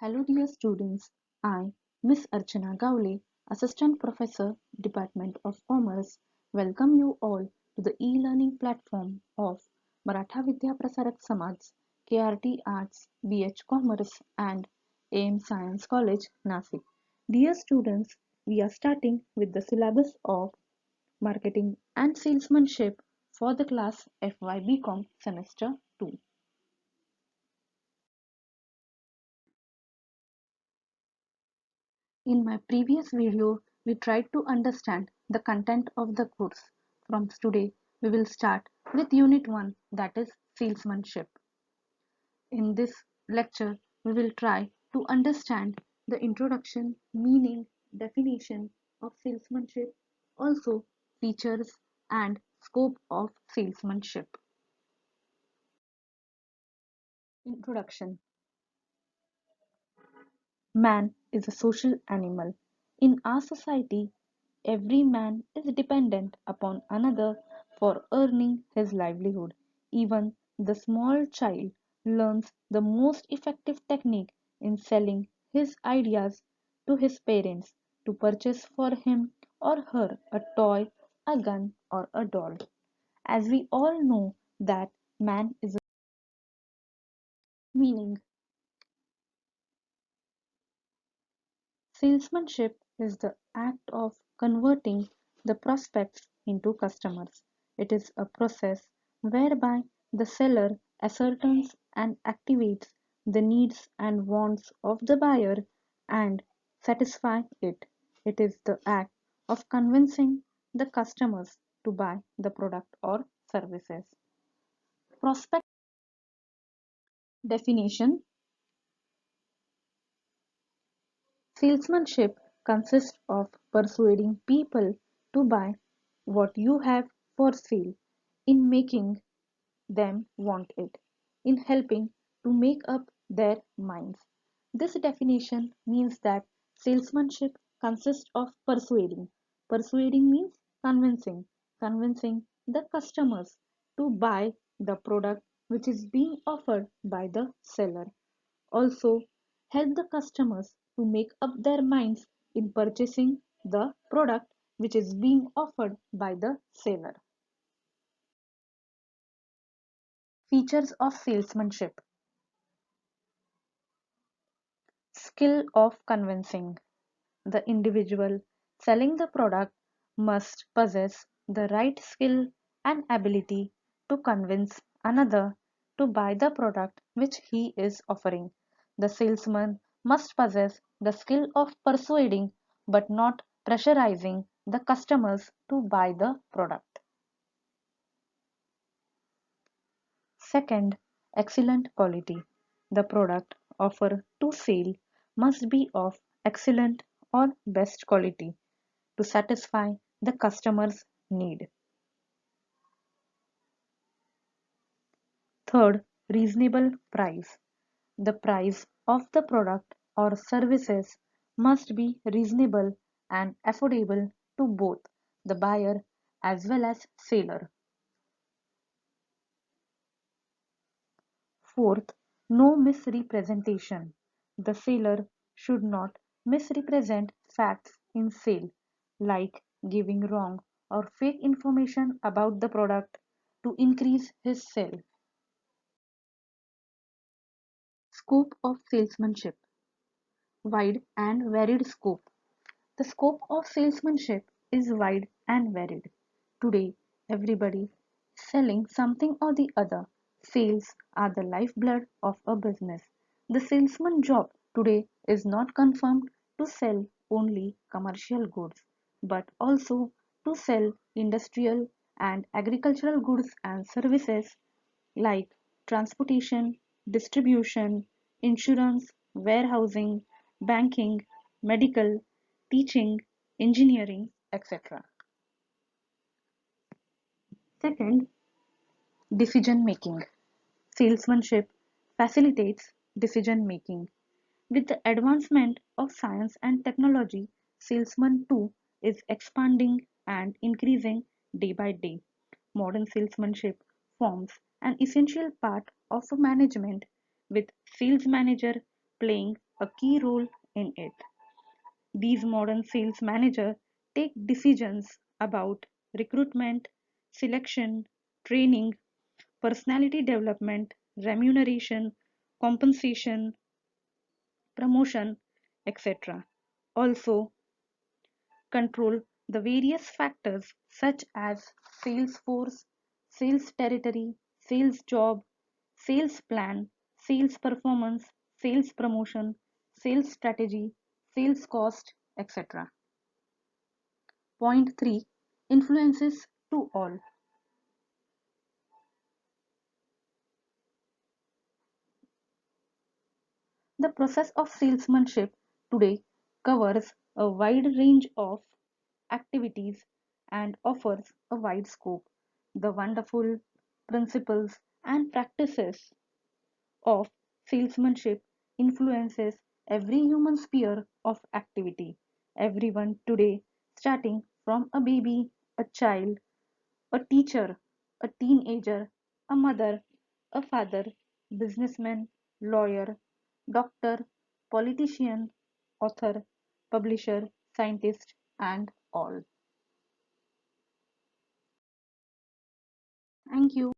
Hello dear students, I, Miss Archana Gawale, Assistant Professor, Department of Commerce, welcome you all to the e-learning platform of Maratha Vidya Prasarak Samaj, KRT Arts, BH Commerce and AM Science College, Nasik. Dear students, we are starting with the syllabus of Marketing and Salesmanship for the class FYB Com Semester 2. In my previous video, we tried to understand the content of the course. From today, we will start with Unit 1, that is Salesmanship. In this lecture, we will try to understand the introduction, meaning, definition of salesmanship, also features and scope of salesmanship. Introduction. Man is a social animal. In our society, every man is dependent upon another for earning his livelihood. Even the small child learns the most effective technique in selling his ideas to his parents to purchase for him or her a toy, a gun, or a doll. As we all know that man is a meaning. Salesmanship is the act of converting the prospects into customers. It is a process whereby the seller ascertains and activates the needs and wants of the buyer and satisfy it. It is the act of convincing the customers to buy the product or services. Prospect definition. Salesmanship consists of persuading people to buy what you have for sale, in making them want it, in helping to make up their minds. This definition means that salesmanship consists of persuading. Persuading means convincing, convincing the customers to buy the product which is being offered by the seller. Also, help the customers to make up their minds in purchasing the product which is being offered by the seller. Features of salesmanship. Skill of convincing. The individual selling the product must possess the right skill and ability to convince another to buy the product which he is offering. The salesman must possess the skill of persuading but not pressurizing the customers to buy the product. Second, excellent quality. The product offered to sale must be of excellent or best quality to satisfy the customer's need. Third, reasonable price. The price of the product or services must be reasonable and affordable to both the buyer as well as seller. Fourth, no misrepresentation. The seller should not misrepresent facts in sale, like giving wrong or fake information about the product to increase his sale. Scope of salesmanship. Wide and varied scope. The scope of salesmanship is wide and varied. Today, everybody is selling something or the other. Sales are the lifeblood of a business. The salesman job today is not confirmed to sell only commercial goods, but also to sell industrial and agricultural goods and services like transportation, distribution, insurance, warehousing, banking, medical, teaching, engineering, etc. Second, decision making. Salesmanship facilitates decision making. With the advancement of science and technology, salesman too is expanding and increasing day by day. Modern salesmanship forms an essential part of a management, with sales manager playing a key role in it. These modern sales managers take decisions about recruitment, selection, training, personality development, remuneration, compensation, promotion, etc. Also, control the various factors such as sales force, sales territory, sales job, sales plan, sales performance, sales promotion, sales strategy, sales cost, etc. Point 3. Influences to all. The process of salesmanship today covers a wide range of activities and offers a wide scope. The wonderful principles and practices of salesmanship influences every human sphere of activity. Everyone today, starting from a baby, a child, a teacher, a teenager, a mother, a father, businessman, lawyer, doctor, politician, author, publisher, scientist, and all. Thank you.